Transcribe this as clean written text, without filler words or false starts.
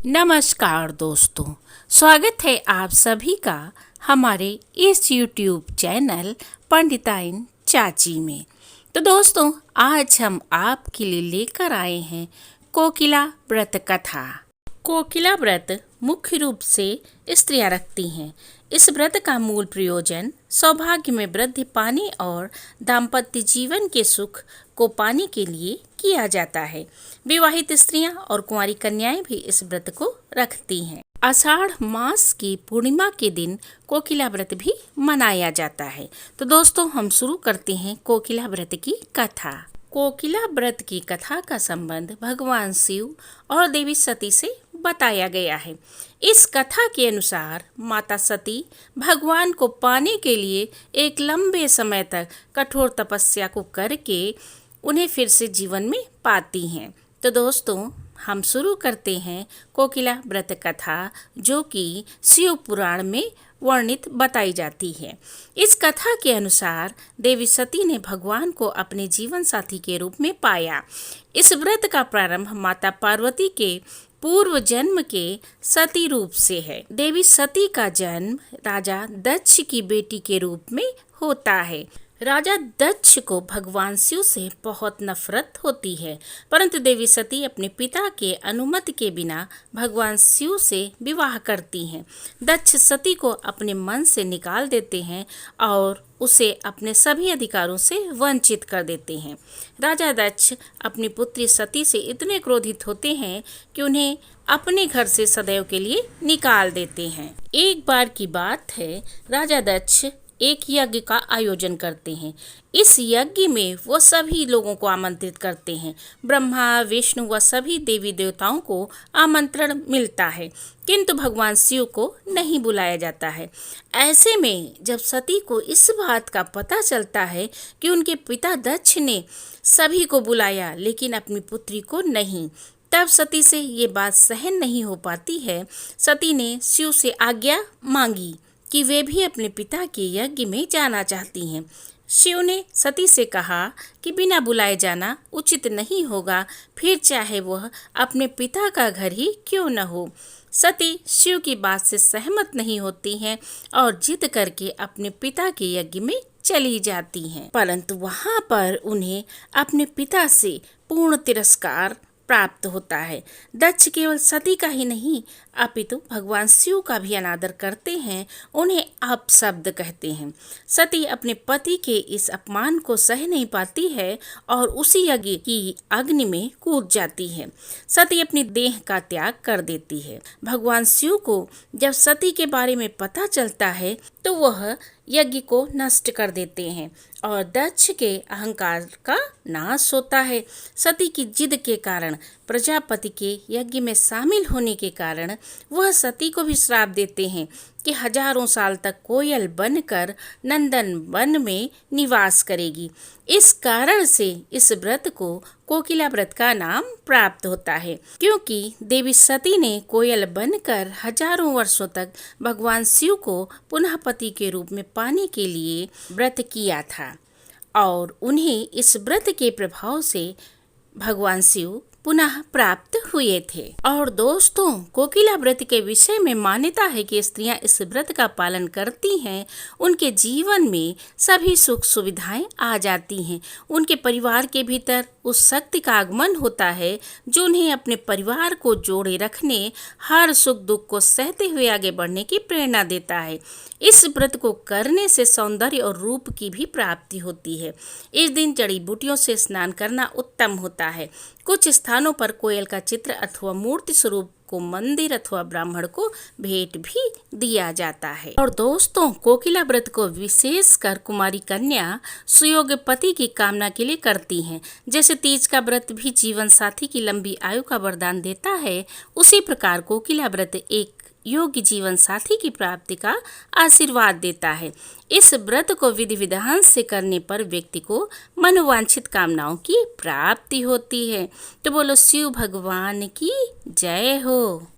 नमस्कार दोस्तों, स्वागत है आप सभी का हमारे इस YouTube चैनल पंडिताइन चाची में। तो दोस्तों, आज हम आपके लिए लेकर आए हैं कोकिला व्रत कथा। कोकिला व्रत मुख्य रूप से स्त्रियां रखती हैं। इस व्रत का मूल प्रयोजन सौभाग्य में वृद्धि पाने और दाम्पत्य जीवन के सुख को पाने के लिए किया जाता है। विवाहित स्त्रियां और कुंवारी कन्याएं भी इस व्रत को रखती हैं। आषाढ़ मास की पूर्णिमा के दिन कोकिला व्रत भी मनाया जाता है। तो दोस्तों, हम शुरू करते हैं कोकिला व्रत की कथा। कोकिला व्रत की कथा का संबंध भगवान शिव और देवी सती से बताया गया है। इस कथा के अनुसार माता सती भगवान को पाने के लिए एक लंबे समय तक कठोर तपस्या को करके उन्हें फिर से जीवन में पाती हैं। तो दोस्तों, हम शुरू करते हैं कोकिला व्रत कथा, जो कि शिव पुराण में वर्णित बताई जाती है। इस कथा के अनुसार देवी सती ने भगवान को अपने जीवन साथी के रूप में पाया। इस व्रत का प्रारंभ माता पार्वती के पूर्व जन्म के सती रूप से है। देवी सती का जन्म राजा दक्ष की बेटी के रूप में होता है। राजा दक्ष को भगवान शिव से बहुत नफरत होती है, परंतु देवी सती अपने पिता के अनुमति के बिना भगवान शिव से विवाह करती हैं। दक्ष सती को अपने मन से निकाल देते हैं और उसे अपने सभी अधिकारों से वंचित कर देते हैं। राजा दक्ष अपनी पुत्री सती से इतने क्रोधित होते हैं कि उन्हें अपने घर से सदैव के लिए निकाल देते हैं। एक बार की बात है, राजा दक्ष एक यज्ञ का आयोजन करते हैं। इस यज्ञ में वो सभी लोगों को आमंत्रित करते हैं। ब्रह्मा, विष्णु व सभी देवी देवताओं को आमंत्रण मिलता है, किंतु भगवान शिव को नहीं बुलाया जाता है। ऐसे में जब सती को इस बात का पता चलता है कि उनके पिता दक्ष ने सभी को बुलाया लेकिन अपनी पुत्री को नहीं, तब सती से ये बात सहन नहीं हो पाती है। सती ने शिव से आज्ञा मांगी कि वे भी अपने पिता के यज्ञ में जाना चाहती हैं। शिव ने सती से कहा कि बिना बुलाए जाना उचित नहीं होगा, फिर चाहे वह अपने पिता का घर ही क्यों न हो। सती शिव की बात से सहमत नहीं होती हैं और जिद करके अपने पिता के यज्ञ में चली जाती हैं, परंतु वहां पर उन्हें अपने पिता से पूर्ण तिरस्कार प्राप्त होता है। दक्ष केवल सती का ही नहीं अपितु भगवान शिव का भी अनादर करते हैं, उन्हें अपशब्द कहते हैं। सती अपने पति के इस अपमान को सह नहीं पाती है और उसी यज्ञ की अग्नि में कूद जाती है। सती अपनी देह का त्याग कर देती है। भगवान शिव को जब सती के बारे में पता चलता है तो वह यज्ञ को नष्ट कर देते हैं और दक्ष के अहंकार का नाश होता है। सती की जिद के कारण प्रजापति के यज्ञ में शामिल होने के कारण वह सती को भी श्राप देते हैं कि हजारों साल तक कोयल बनकर नंदन वन में निवास करेगी। इस कारण से इस व्रत को कोकिला व्रत का नाम प्राप्त होता है, क्योंकि देवी सती ने कोयल बनकर हजारों वर्षों तक भगवान शिव को पुनः पति के रूप में पाने के लिए व्रत किया था और उन्हें इस व्रत के प्रभाव से भगवान शिव पुनः प्राप्त हुए थे। और दोस्तों, कोकिला व्रत के विषय में मान्यता है कि स्त्रियां इस व्रत का पालन करती हैं, उनके जीवन में सभी सुख सुविधाएं आ जाती हैं। उनके परिवार के भीतर उस शक्ति का आगमन होता है जो उन्हें अपने परिवार को जोड़े रखने, हर सुख दुख को सहते हुए आगे बढ़ने की प्रेरणा देता है। इस व्रत को करने से सौंदर्य और रूप की भी प्राप्ति होती है। इस दिन जड़ी बूटियों से स्नान करना उत्तम होता है। कुछ स्थानों पर कोयल का चित्र अथवा मूर्ति स्वरूप को मंदिर अथवा ब्राह्मण को भेंट भी दिया जाता है। और दोस्तों, कोकिला व्रत को विशेषकर कुमारी कन्या सुयोग्य पति की कामना के लिए करती हैं। जैसे तीज का व्रत भी जीवन साथी की लंबी आयु का वरदान देता है, उसी प्रकार कोकिला व्रत एक योग्य जीवन साथी की प्राप्ति का आशीर्वाद देता है। इस व्रत को विधि विधान से करने पर व्यक्ति को मनोवांछित कामनाओं की प्राप्ति होती है। तो बोलो शिव भगवान की जय हो।